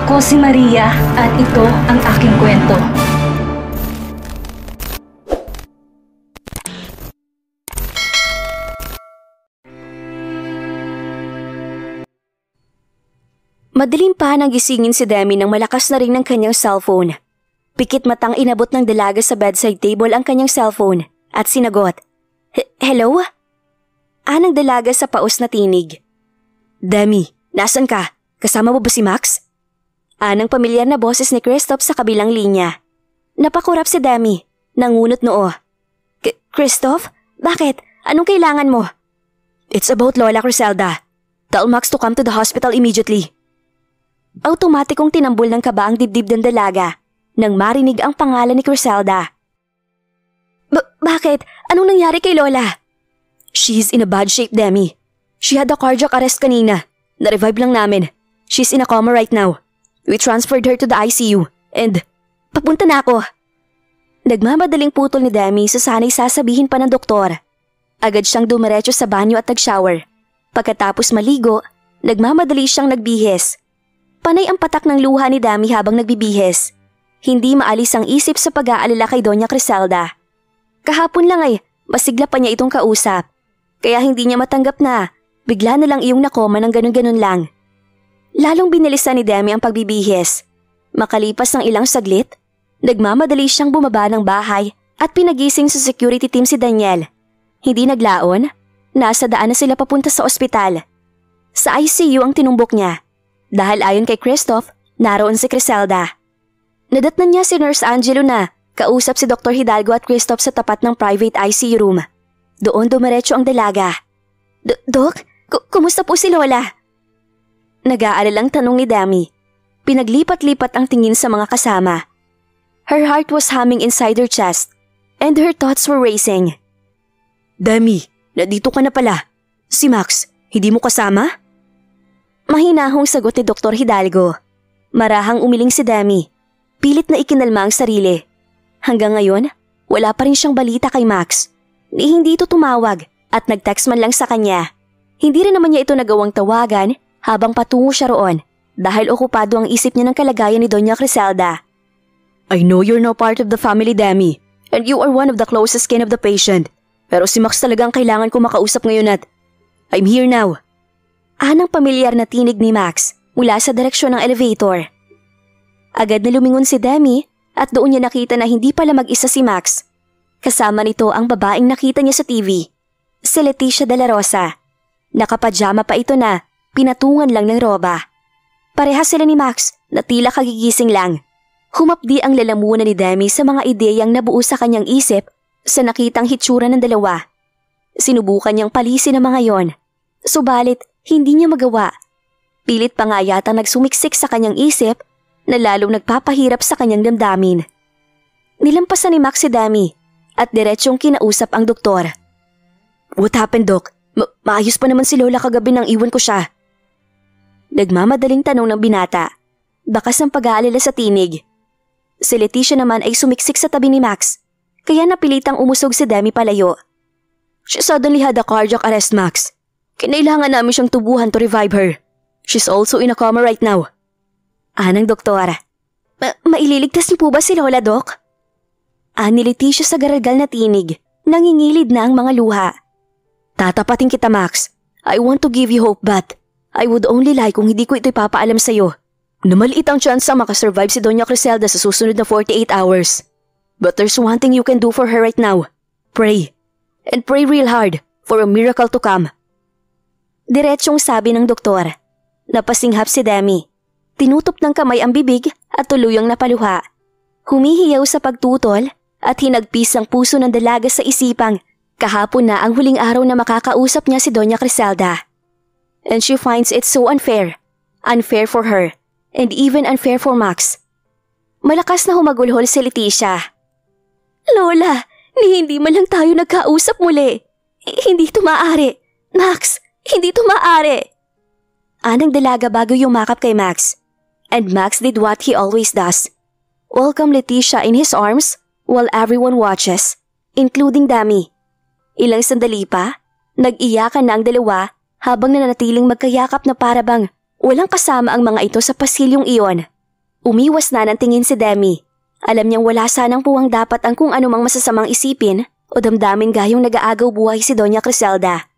Ako si Maria at ito ang aking kwento. Madaling pa nang gisingin si Demi nang malakas na ring ng kanyang cellphone. Pikit matang inabot ng dalaga sa bedside table ang kanyang cellphone at sinagot. Hello? Anang dalaga sa paus na tinig. Demi, nasan ka? Kasama mo ba si Max? Anang pamilyar na boses ni Christoph sa kabilang linya. Napakurap si Demi, nangunot noo. Christoph? Bakit? Anong kailangan mo? It's about Lola Criselda. Tell Max to come to the hospital immediately. Automatikong tinambol ng kaba ang dibdib ng dalaga nang marinig ang pangalan ni Criselda. Bakit? Anong nangyari kay Lola? She's in a bad shape, Demi. She had a cardiac arrest kanina. Na-revive lang namin. She's in a coma right now. We transferred her to the ICU and papunta na ako. Nagmamadaling putol ni Demi sa sana'y sasabihin pa ng doktor. Agad siyang dumiretso sa banyo at nag-shower. Pagkatapos maligo, nagmamadali siyang nagbihis. Panay ang patak ng luha ni Demi habang nagbibihis. Hindi maalis ang isip sa pag-aalala kay Doña Criselda. Kahapon lang ay masigla pa niya itong kausap. Kaya hindi niya matanggap na bigla na lang iyong nakoma ng ganun-ganun lang. Lalong binilisan ni Demi ang pagbibihis. Makalipas ng ilang saglit, nagmamadali siyang bumaba ng bahay at pinagising sa security team si Daniel. Hindi naglaon, nasa daan na sila papunta sa ospital. Sa ICU ang tinumbok niya. Dahil ayon kay Christoph, naroon si Criselda. Nadatnan niya si Nurse Angelo na kausap si Dr. Hidalgo at Christoph sa tapat ng private ICU room. Doon dumiretso ang dalaga. Dok, kumusta po si Lola? Nag-aalalang tanong ni Demi. Pinaglipat-lipat ang tingin sa mga kasama. Her heart was humming inside her chest and her thoughts were racing. Demi, nandito ka na pala. Si Max, hindi mo kasama? Mahinahong sagot ni Dr. Hidalgo. Marahang umiling si Demi. Pilit na ikinalma ang sarili. Hanggang ngayon, wala pa rin siyang balita kay Max. Ni hindi ito tumawag at nag-text man lang sa kanya. Hindi rin naman niya ito nagawang tawagan habang patungo siya roon dahil okupado ang isip niya ng kalagayan ni Doña Criselda. I know you're now part of the family, Demi, and you are one of the closest kin of the patient. Pero si Max talagang kailangan ko makausap ngayon at I'm here now. Anang pamilyar na tinig ni Max mula sa direksyon ng elevator. Agad na lumingon si Demi at doon niya nakita na hindi pala mag-isa si Max. Kasama nito ang babaeng nakita niya sa TV, si Leticia de la Rosa. Nakapajama pa ito na pinatungan lang ng roba. Parehas sila ni Max na tila kagigising lang. Humapdi ang lalamunan ni Demi sa mga ideyang nabuo sa kanyang isip sa nakitang hitsura ng dalawa. Sinubukan niyang palisin ang mga yon. Subalit, hindi niya magawa. Pilit pa nga yata nagsumiksik sa kanyang isip na lalong nagpapahirap sa kanyang damdamin. Nilampasan ni Max si Demi at diretsyong kinausap ang doktor. What happened, Doc? Maayos pa naman si Lola kagabi nang iwan ko siya. Nagmamadaling tanong ng binata. Bakas ng pag-aalala sa tinig. Si Leticia naman ay sumiksik sa tabi ni Max, kaya napilitang umusog si Demi palayo. She suddenly had a cardiac arrest, Max. Kinailangan namin siyang tubuhan to revive her. She's also in a coma right now. Anang doktora. Maililigtas niyo po ba si Lola, Doc? Ani Leticia sa garagal na tinig, nangingilid na ang mga luha. Tatapatin kita, Max. I want to give you hope but I would only lie kung hindi ko ito ipapaalam sa'yo. Na maliit ang chance na makasurvive si Doña Criselda sa susunod na 48 hours. But there's one thing you can do for her right now. Pray. And pray real hard for a miracle to come. Diretsyong sabi ng doktor. Napasinghap si Demi. Tinutup ng kamay ang bibig at tuluyang napaluha. Humihiyaw sa pagtutol at hinagpis ang puso ng dalaga sa isipang kahapon na ang huling araw na makakausap niya si Doña Criselda. And she finds it so unfair. Unfair for her. And even unfair for Max. Malakas na humagulhol si Leticia. Lola, hindi man lang tayo nagkausap muli. Hindi ito maaari. Max, hindi ito maaari. Anang dalaga bago yumakap kay Max. And Max did what he always does. Welcome Leticia in his arms while everyone watches, including Demi. Ilang sandali pa, nag-iyakan na ang dalawa habang nananatiling magkayakap na parabang walang kasama ang mga ito sa pasilyong iyon Umiwas na ng tingin si Demi. Alam niyang wala sanang puwang dapat ang kung anumang masasamang isipin o damdamin gayong nag-aagaw buhay si Doña Criselda.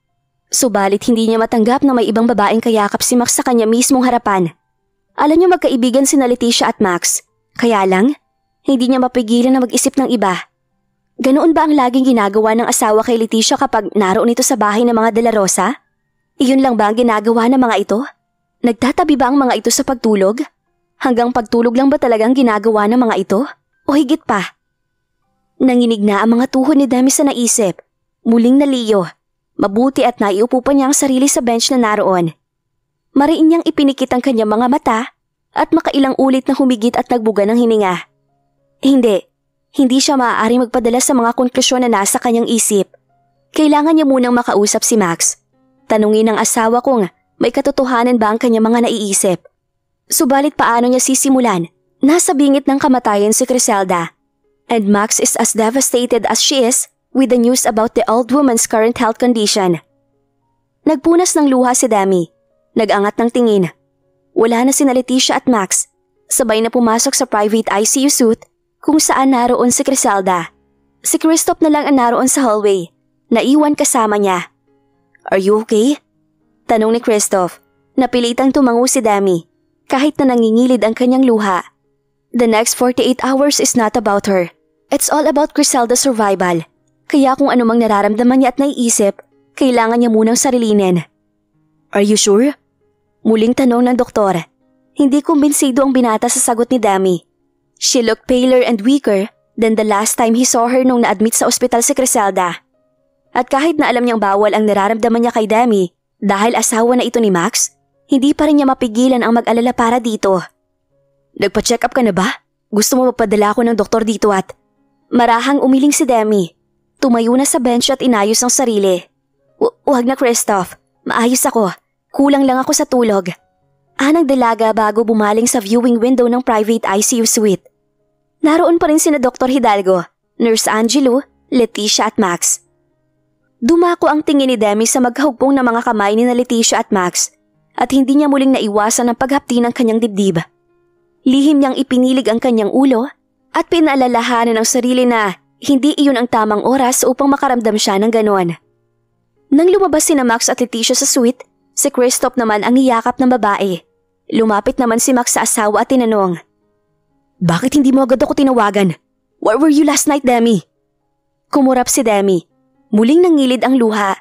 Subalit hindi niya matanggap na may ibang babaeng kayakap si Max sa kanya mismong harapan. Alam niya magkaibigan sina Leticia at Max, kaya lang, hindi niya mapigilan na mag-isip ng iba. Ganoon ba ang laging ginagawa ng asawa kay Leticia kapag naroon ito sa bahay ng mga De La Rosa? Iyon lang ba ang ginagawa ng mga ito? Nagtatabi ba ang mga ito sa pagtulog? Hanggang pagtulog lang ba talagang ginagawa ng mga ito? O higit pa? Nanginig na ang mga tuhod ni Demi sa naisip. Muling naliyo. Mabuti at naiupo pa niya ang sarili sa bench na naroon. Mariin niyang ipinikit ang kanyang mga mata at makailang ulit na humigit at nagbuga ng hininga. Hindi siya maaaring magpadala sa mga konklusyon na nasa kanyang isip. Kailangan niya munang makausap si Max. Tanungin ng asawa kung may katotohanan ba ang kanyang mga naiisip. Subalit paano niya sisimulan? Nasa bingit ng kamatayan si Criselda. And Max is as devastated as she is with the news about the old woman's current health condition. Nagpunas ng luha si Demi. Nag-angat ng tingin. Wala na sina Leticia at Max. Sabay na pumasok sa private ICU suite kung saan naroon si Criselda. Si Christoph na lang ang naroon sa hallway. Naiwan kasama niya. "Are you okay?" Tanong ni Christoph. Napilitang tumango si Demi kahit na nangingilid ang kanyang luha. The next 48 hours is not about her. It's all about Criselda's survival. Kaya kung anumang nararamdaman niya at naiisip, kailangan niya munang sarilinin. "Are you sure?" Muling tanong ng doktor. Hindi kumbinsido ang binata sa sagot ni Demi. She looked paler and weaker than the last time he saw her nung na-admit sa ospital si Criselda. At kahit na alam niyang bawal ang nararamdaman niya kay Demi dahil asawa na ito ni Max, hindi pa rin niya mapigilan ang mag-alala para dito. "Nagpa-check up ka na ba? Gusto mo magpadala ako ng doktor dito at..." Marahang umiling si Demi. Tumayo na sa bench at inayos ang sarili. Huwag na, Christoph. Maayos ako. Kulang lang ako sa tulog." Anang dalaga bago bumaling sa viewing window ng private ICU suite. Naroon pa rin sina Dr. Hidalgo, Nurse Angelo, Leticia at Max. Dumako ang tingin ni Demi sa maghugpong na mga kamay ni na Leticia at Max at hindi niya muling naiwasan ang paghapti ng kanyang dibdib. Lihim niyang ipinilig ang kanyang ulo at pinaalalahanan ang sarili na hindi iyon ang tamang oras upang makaramdam siya ng ganon. Nang lumabas sina Max at Leticia sa suite, si Christoph naman ang niyakap ng babae. Lumapit naman si Max sa asawa at tinanong, "Bakit hindi mo agad ako tinawagan? Where were you last night, Demi?" Kumurap si Demi. Muling nangilid ang luha.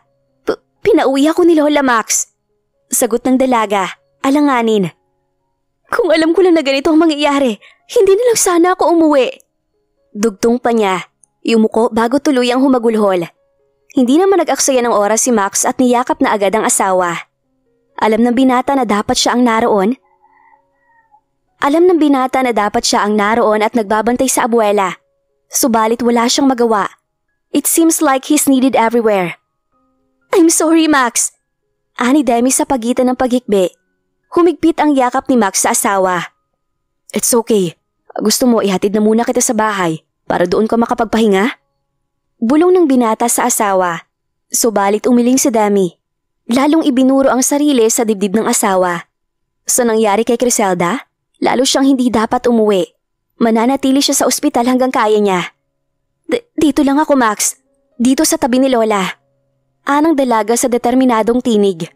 Pinauwi ako ni Lola Max." Sagot ng dalaga, alanganin. "Kung alam ko lang na ganito ang mangyayari, hindi na lang sana ako umuwi." Dugtong pa niya. Yumuko bago tuluyang humagulhol. Hindi naman nag-aksaya ng oras si Max at niyakap na agad ang asawa. Alam ng binata na dapat siya ang naroon at nagbabantay sa abuela. Subalit wala siyang magawa. It seems like he's needed everywhere. "I'm sorry, Max." Ani Demi sa pagitan ng paghikbi. Humigpit ang yakap ni Max sa asawa. "It's okay. Gusto mo ihatid na muna kita sa bahay para doon ka makapagpahinga?" Bulong ng binata sa asawa. Subalit umiling si Demi. Lalong ibinuro ang sarili sa dibdib ng asawa. Sa nangyari kay Criselda, lalo siyang hindi dapat umuwi. Mananatili siya sa ospital hanggang kaya niya. Dito lang ako, Max. Dito sa tabi ni Lola." Anang dalaga sa determinadong tinig.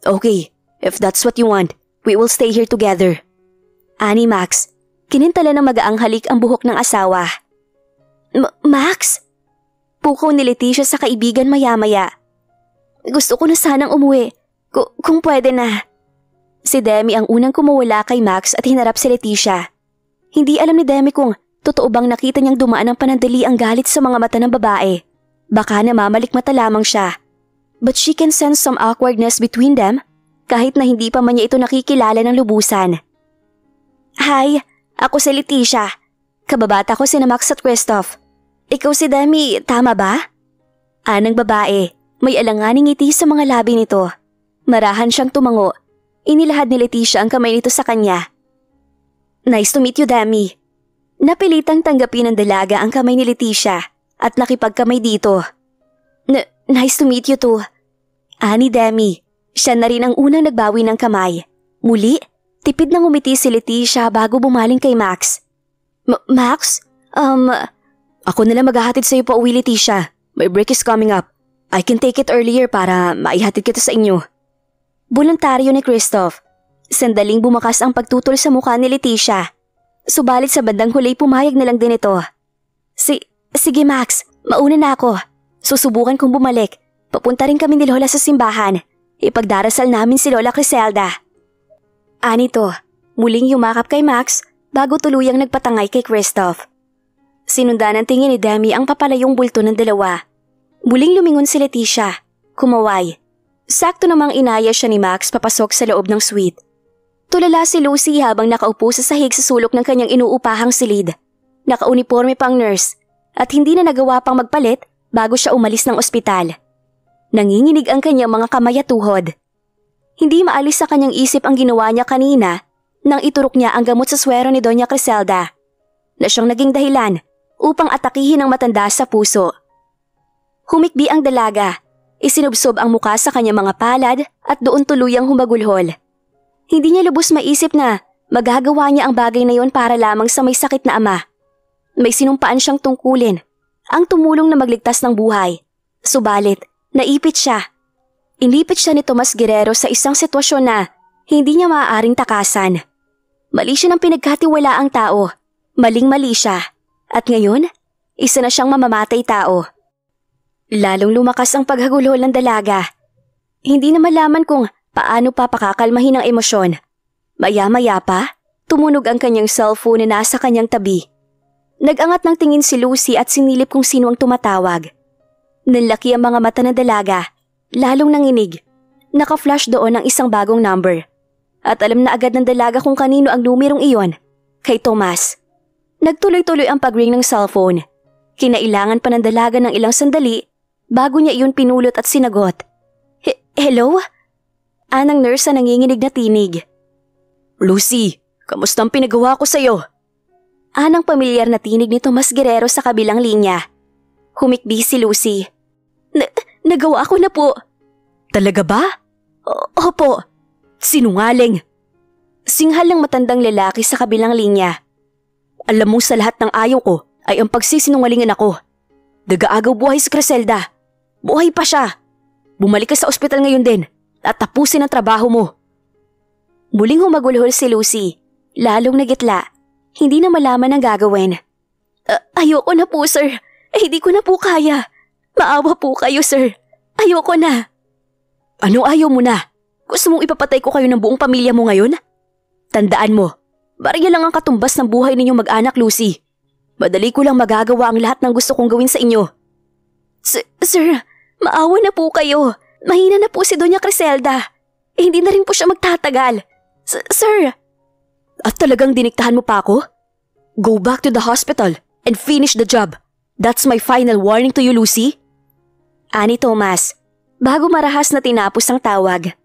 "Okay, if that's what you want, we will stay here together." Ani Max. Kinintala ng magaang halik ang buhok ng asawa. Max? Pukaw ni Leticia sa kaibigan maya-maya. "Gusto ko na sanang umuwi. Kung pwede na." Si Demi ang unang kumuwala kay Max at hinarap si Leticia. Hindi alam ni Demi kung totoo bang nakita niyang dumaan ng panandali ang galit sa mga mata ng babae. Baka namamalikmata lamang siya. But she can sense some awkwardness between them kahit na hindi pa man niya ito nakikilala ng lubusan. "Hi, ako si Leticia. Kababata ko sina Max at Christoph. Ikaw si Demi, tama ba?" Anang babae. May alanganing ngiti sa mga labi nito. Marahan siyang tumango. Inilahad ni Leticia ang kamay nito sa kanya. "Nice to meet you, Demi." Napilitang tanggapin ng dalaga ang kamay ni Leticia at nakipagkamay dito. Nice to meet you too." Ani Demi. Siya na rin ang unang nagbawi ng kamay. Muli, Tipid na ngumiti si Leticia bago bumaling kay Max. Max? Ako na lang maghahatid sa'yo pa uwi, Leticia. My break is coming up. I can take it earlier para maihatid kita sa inyo. Voluntaryo ni Christoph. Sandaling bumakas ang pagtutol sa mukha ni Leticia. Subalit sa bandang huli pumayag na lang din ito. Sige Max, mauna na ako. Susubukan kong bumalik. Papunta rin kami ni Lola sa simbahan. Ipagdarasal namin si Lola Criselda. Anito, muling yumakap kay Max bago tuluyang nagpatangay kay Christoph. Sinundan ng tingin ni Demi ang papalayong bulto ng dalawa. Muling lumingon si Leticia. Kumaway. Sakto namang inaya siya ni Max papasok sa loob ng suite. Tulala si Lucy habang nakaupo sa sahig sa sulok ng kanyang inuupahang silid. Nakauniporme pang nurse at hindi na nagawa pang magpalit bago siya umalis ng ospital. Nanginginig ang kanyang mga kamay at tuhod. Hindi maalis sa kanyang isip ang ginawa niya kanina nang iturok niya ang gamot sa swero ni Doña Criselda na siyang naging dahilan upang atakihin ang matanda sa puso. Humikbi ang dalaga, isinubsob ang muka sa kanyang mga palad at doon tuluyang humagulhol. Hindi niya lubos maisip na magagawa niya ang bagay na yon para lamang sa may sakit na ama. May sinumpaan siyang tungkulin, ang tumulong na magligtas ng buhay. Subalit, naipit siya. Inipit siya ni Tomas Guerrero sa isang sitwasyon na hindi niya maaaring takasan. Mali siya ng pinagkatiwalaang tao. Maling-mali siya. At ngayon, isa na siyang mamamatay tao. Lalong lumakas ang paghagulhol ng dalaga. Hindi na malaman kung paano pa pakakalmahin ang emosyon. Maya-maya pa, tumunog ang kanyang cellphone na nasa kanyang tabi. Nag-angat ng tingin si Lucy at sinilip kung sino ang tumatawag. Nanlaki ang mga mata ng dalaga, lalong nanginig. Naka-flash doon ang isang bagong number. At alam na agad ng dalaga kung kanino ang numerong iyon, kay Tomas. Nagtuloy-tuloy ang pag-ring ng cellphone. Kinailangan pa ng dalaga ng ilang sandali bago niya iyon pinulot at sinagot. Hello? Anang nurse na nanginginig na tinig. Lucy, kamusta ang pinagawa ko sa'yo? Anang pamilyar na tinig ni Tomas Guerrero sa kabilang linya. Humikbi si Lucy. Nagawa ko na po. Talaga ba? Opo. Sinungaling. Singhal ng matandang lalaki sa kabilang linya. Alam mo sa lahat ng ayaw ko ay ang pagsisinungalingan ako. Nag-aagaw buhay si Criselda. Buhay pa siya. Bumalik ka sa ospital ngayon din at tapusin ang trabaho mo. Muling humagulhol si Lucy. Lalong nagitla. Hindi na malaman ang gagawin. Ayoko na po, sir. Hindi ko na po kaya. Maawa po kayo, sir. Ayoko na. Ano ayaw mo na? Gusto mong ipapatay ko kayo ng buong pamilya mo ngayon? Tandaan mo, barya lang ang katumbas ng buhay ninyong mag-anak, Lucy. Madali ko lang magagawa ang lahat ng gusto kong gawin sa inyo. Sir, maawa na po kayo. Mahina na po si Doña Criselda. Hindi na rin po siya magtatagal. Sir! At talagang diniktahan mo pa ako? Go back to the hospital and finish the job. That's my final warning to you, Lucy. Ani Tomas, bago marahas na tinapos ang tawag.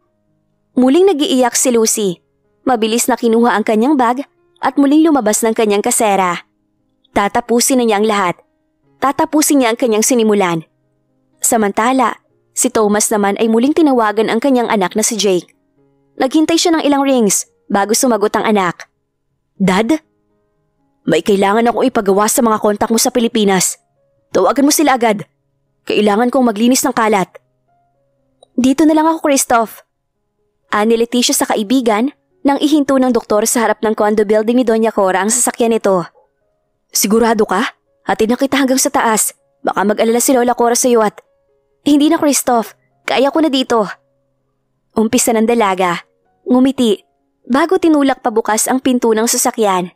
Muling nag-iiyak si Lucy. Mabilis na kinuha ang kanyang bag at muling lumabas ng kanyang kasera. Tatapusin na niya ang lahat. Tatapusin niya ang kanyang sinimulan. Samantala, si Thomas naman ay muling tinawagan ang kanyang anak na si Jake. Naghintay siya ng ilang rings bago sumagot ang anak. Dad? May kailangan akong ipagawa sa mga kontak mo sa Pilipinas. Tawagan mo sila agad. Kailangan kong maglinis ng kalat. Dito na lang ako, Christoph. Ani Leticia sa kaibigan nang ihinto ng doktor sa harap ng condo building ni Doña Cora ang sasakyan nito. Sigurado ka? Hatid na kita hanggang sa taas. Baka mag-alala si Lola Cora sa iyo at... Hindi na, Christoph. Kaya ko na dito. Umpisa ng dalaga. Ngumiti. Bago tinulak pabukas ang pinto ng sasakyan.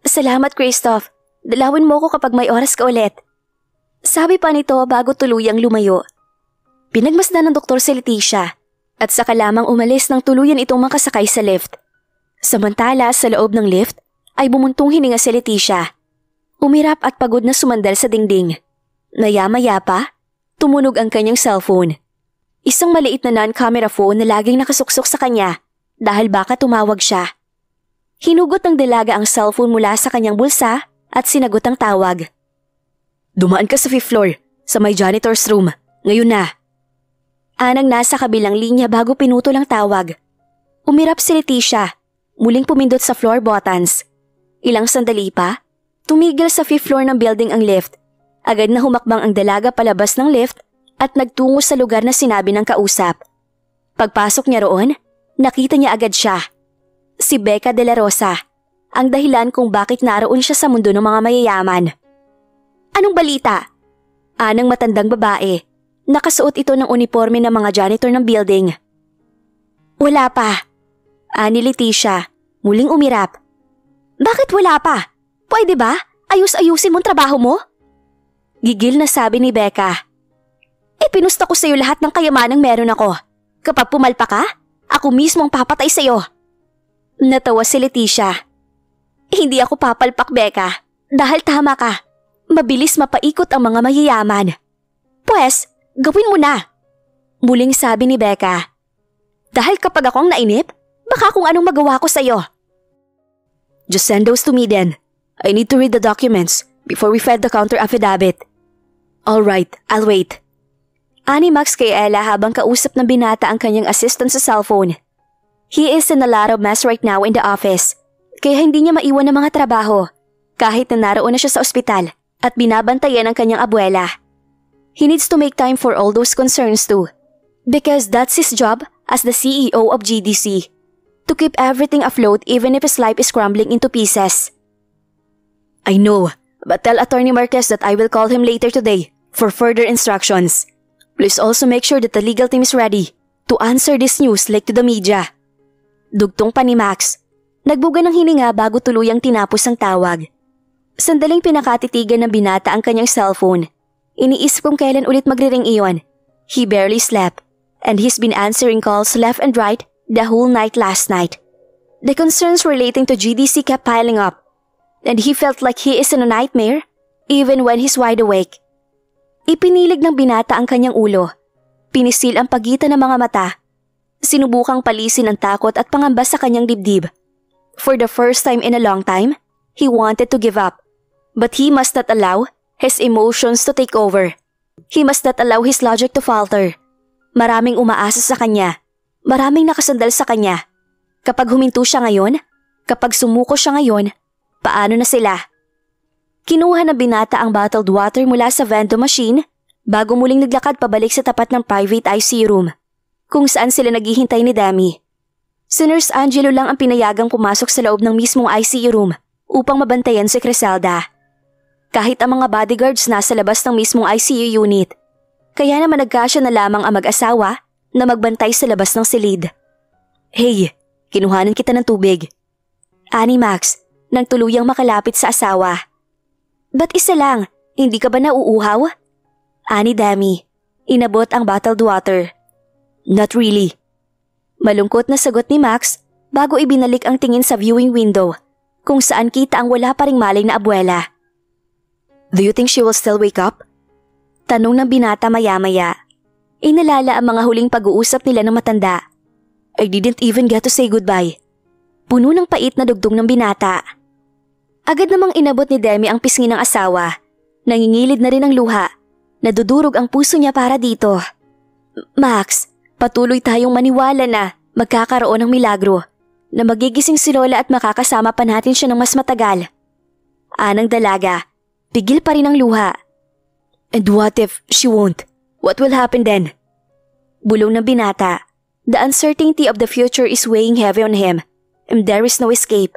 Salamat, Christoph. Dalawin mo ko kapag may oras ka ulit. Sabi pa nito bago tuluyang lumayo. Pinagmasdan ng doktor si Leticia at saka lamang umalis nang tuluyan itong makasakay sa lift. Samantala sa loob ng lift ay bumuntong hininga si Leticia. Umirap at pagod na sumandal sa dingding. Maya-maya pa, tumunog ang kanyang cellphone. Isang maliit na non-camera phone na laging nakasuksok sa kanya dahil baka tumawag siya. Hinugot ng dalaga ang cellphone mula sa kanyang bulsa at sinagot ang tawag. Dumaan ka sa 5th floor, sa may janitor's room. Ngayon na. Anang nasa kabilang linya bago pinutol ang tawag. Umirap si Leticia muling pumindot sa floor buttons. Ilang sandali pa, tumigil sa 5th floor ng building ang lift. Agad na humakbang ang dalaga palabas ng lift at nagtungo sa lugar na sinabi ng kausap. Pagpasok niya roon, nakita niya agad siya. Si Becca de la Rosa, ang dahilan kung bakit naroon siya sa mundo ng mga mayayaman. Anong balita? Anang matandang babae. Nakasuot ito ng uniforme ng mga janitor ng building. Wala pa. Ani Leticia, muling umirap. Bakit wala pa? Pwede ba? Ayus-ayusin mong trabaho mo? Gigil na sabi ni Becca. Pinusta ko sa'yo lahat ng kayamanang meron ako. Kapag pumalpa ka, ako mismo ang papatay sa'yo. Natawa si Leticia. Hindi ako papalpak, Becca. Dahil tama ka. Mabilis mapaikot ang mga mayayaman. Pwes, gawin mo na. Muling sabi ni Becca. Dahil kapag akong nainip, baka kung anong magawa ko sa'yo. Just send those to me then. I need to read the documents before we file the counter affidavit. Alright, I'll wait. Ani Max kay Ella habang kausap ng binata ang kanyang assistant sa cellphone. He is in a lot of mess right now in the office, kaya hindi niya maiwan ng mga trabaho kahit na naroon na siya sa ospital at binabantayan ang kanyang abuela. He needs to make time for all those concerns too, because that's his job as the CEO of GDC, to keep everything afloat even if his life is crumbling into pieces. I know, but tell Attorney Marquez that I will call him later today for further instructions. Please also make sure that the legal team is ready to answer this news leak to the media. Dugtong pa ni Max. Nagbuga ng hininga bago tuluyang tinapos ang tawag. Sandaling pinakatitigan ng binata ang kanyang cellphone. Iniisip kung kailan ulit magre-ring iyon. He barely slept, and he's been answering calls left and right the whole night last night. The concerns relating to GDC kept piling up, and he felt like he is in a nightmare even when he's wide awake. Ipinilig ng binata ang kanyang ulo. Pinisil ang pagitan ng mga mata. Sinubukang palisin ang takot at pangamba sa kanyang dibdib. For the first time in a long time, he wanted to give up. But he must not allow his emotions to take over. He must not allow his logic to falter. Maraming umaasa sa kanya. Maraming nakasandal sa kanya. Kapag huminto siya ngayon, kapag sumuko siya ngayon, paano na sila? Kinuha ng binata ang bottled water mula sa vending machine bago muling naglakad pabalik sa tapat ng private ICU room, kung saan sila naghihintay ni Demi. Si Nurse Angelo lang ang pinayagang pumasok sa loob ng mismong ICU room upang mabantayan si Criselda. Kahit ang mga bodyguards nasa labas ng mismong ICU unit, kaya naman nagkasya na lamang ang mag-asawa na magbantay sa labas ng silid. Hey, kinuhanan kita ng tubig. Ani Max, nang tuluyang makalapit sa asawa. Ba't isa lang? Hindi ka ba nauuhaw? Ani Demi, inabot ang bottled water. Not really. Malungkot na sagot ni Max bago ibinalik ang tingin sa viewing window kung saan kita ang wala pa ring malay na abuela. Do you think she will still wake up? Tanong ng binata maya-maya. Inalala ang mga huling pag-uusap nila ng matanda. I didn't even get to say goodbye. Puno ng pait na dugtong ng binata. Agad namang inabot ni Demi ang pisngi ng asawa. Nangingilid na rin ang luha. Nadudurog ang puso niya para dito. Max, patuloy tayong maniwala na magkakaroon ng milagro, na magigising si Lola at makakasama pa natin siya ng mas matagal. Anang dalaga, pigil pa rin ang luha. And what if she won't? What will happen then? Bulong ng binata. The uncertainty of the future is weighing heavy on him, and there is no escape.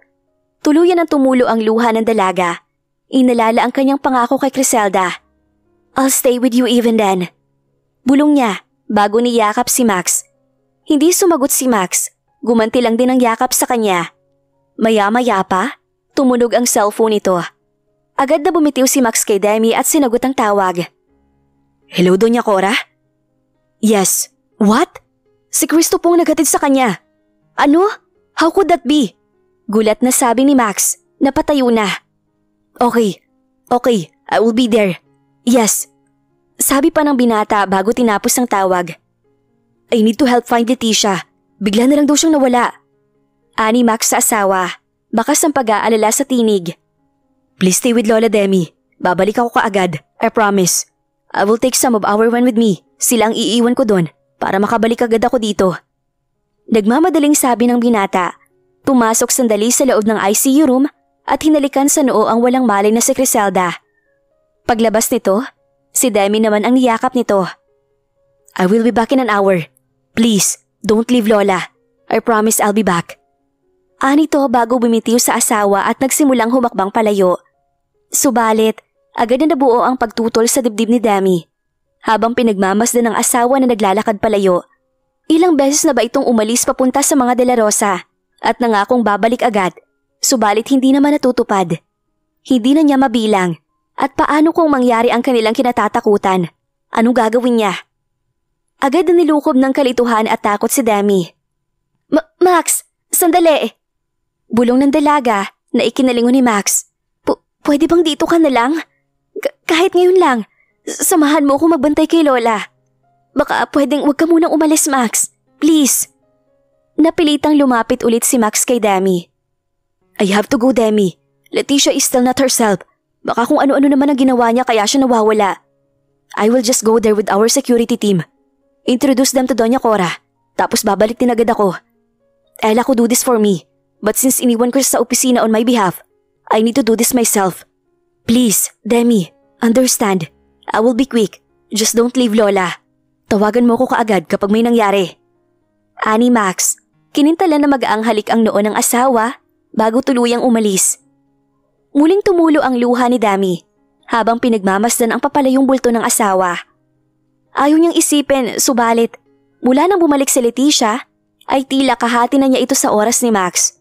Tuluyan ang tumulo ang luha ng dalaga. Inalala ang kanyang pangako kay Criselda. I'll stay with you even then. Bulong niya bago niyakap si Max. Hindi sumagot si Max. Gumanti lang din ang yakap sa kanya. Maya-maya pa, tumunog ang cellphone nito. Agad na bumitiw si Max kay Demi at sinagot ang tawag. Hello, Doña Cora? Yes. What? Si Cristo pong naghatid sa kanya. Ano? How could that be? Gulat na sabi ni Max. Napatayo na. Okay. I will be there. Yes. Sabi pa ng binata bago tinapos ang tawag. I need to help find Leticia. Bigla na lang daw siyang nawala. Ani Max sa asawa. Bakas ang pag-aalala sa tinig. Please stay with Lola Demi. Babalik ako kaagad. I promise. I will take some of our men with me. Sila ang iiwan ko doon para makabalik agad ako dito. Nagmamadaling sabi ng binata. Pumasok sandali sa loob ng ICU room at hinalikan sa noo ang walang malay na si Criselda. Paglabas nito, si Demi naman ang niyakap nito. I will be back in an hour. Please, don't leave Lola. I promise I'll be back. Anito bago bumitiw sa asawa at nagsimulang humakbang palayo. Subalit, agad na nabuo ang pagtutol sa dibdib ni Demi. Habang pinagmamasdan ng asawa na naglalakad palayo, ilang beses na ba itong umalis papunta sa mga De La Rosa at nangakong babalik agad, subalit hindi naman natutupad. Hindi na niya mabilang at paano kung mangyari ang kanilang kinatatakutan? Anong gagawin niya? Agad na nilukob ng kalituhan at takot si Demi. Max, sandali! Bulong ng dalaga na ikinalingon ni Max. Pwede bang dito ka na lang? Kahit ngayon lang. Samahan mo ako magbantay kay Lola. Baka pwedeng wag ka munang umalis, Max. Please. Napilitang lumapit ulit si Max kay Demi. I have to go, Demi. Leticia is still not herself. Baka kung ano-ano naman ang ginawa niya kaya siya nawawala. I will just go there with our security team. Introduce them to Doña Cora. Tapos babalik din agad ako. Ella could do this for me. But since iniwan ko siya sa opisina on my behalf, I need to do this myself. Please, Demi, understand. I will be quick. Just don't leave Lola. Tawagan mo ko kaagad kapag may nangyari. Ani Max, kinintala na mag-aang halik ang noo ng asawa bago tuluyang umalis. Muling tumulo ang luha ni Demi habang pinagmamasdan ang papalayong bulto ng asawa. Ayaw niyang isipin, subalit, mula nang bumalik si Leticia, ay tila kahati na niya ito sa oras ni Max.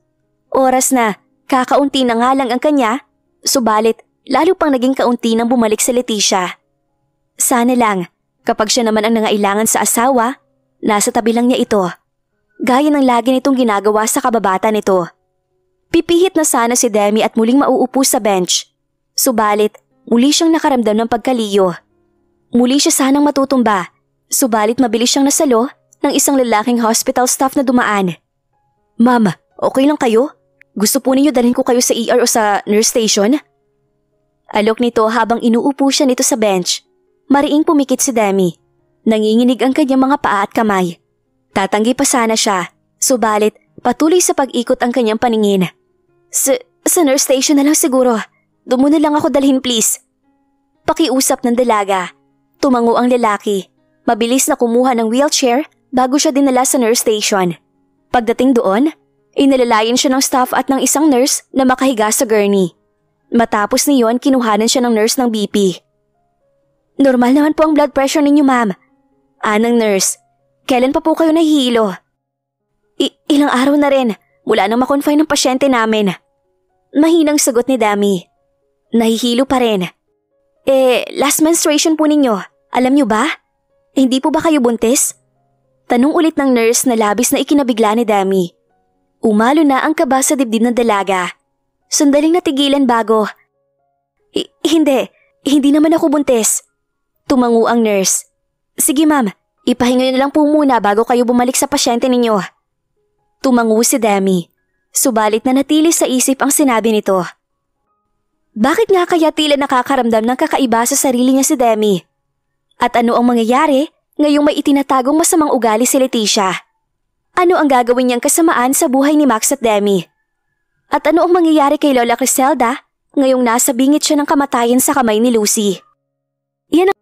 Oras na kakaunti na nga lang ang kanya, subalit lalo pang naging kaunti nang bumalik si Leticia. Sana lang, kapag siya naman ang nangailangan sa asawa, nasa tabi lang niya ito. Gaya ng lagi nitong ginagawa sa kababata nito. Pipihit na sana si Demi at muling mauupo sa bench. Subalit, muli siyang nakaramdam ng pagkaliyo. Muli siya sanang matutumba, subalit mabilis siyang nasalo ng isang lalaking hospital staff na dumaan. Ma'am, okay lang kayo? Gusto po ninyo dalhin ko kayo sa ER o sa nurse station? Alok nito habang inuupo siya nito sa bench. Mariing pumikit si Demi. Nanginginig ang kanyang mga paa at kamay. Tatanggi pa sana siya, subalit patuloy sa pag-ikot ang kanyang paningin. Sa nurse station na lang siguro. Doon mo na lang ako dalhin please. Pakiusap ng dalaga. Tumango ang lalaki. Mabilis na kumuha ng wheelchair bago siya dinala sa nurse station. Pagdating doon, inalalayan siya ng staff at ng isang nurse na makahiga sa gurney. Matapos niyon, kinuhanan siya ng nurse ng BP. Normal naman po ang blood pressure ninyo, ma'am. Anang nurse, kailan pa po kayo nahihilo? Ilang araw na rin, mula nang makonfine ng pasyente namin. Mahinang sagot ni Dami. Nahihilo pa rin. Last menstruation po ninyo, alam nyo ba? Hindi po ba kayo buntis? Tanong ulit ng nurse na labis na ikinabigla ni Dami. Umalo na ang kaba sa dibdib ng dalaga. Sandaling natigilan bago. Hindi naman ako buntis. Tumango ang nurse. Sige ma'am, ipahinga niyo na lang po muna bago kayo bumalik sa pasyente ninyo. Tumango si Demi. Subalit na natili sa isip ang sinabi nito. Bakit nga kaya tila nakakaramdam ng kakaiba sa sarili niya si Demi? At ano ang mangyayari ngayong may itinatagong masamang ugali si Leticia? Ano ang gagawin niyang kasamaan sa buhay ni Max at Demi? At ano ang mangyayari kay Lola Criselda ngayong nasa bingit siya ng kamatayan sa kamay ni Lucy? Yan ang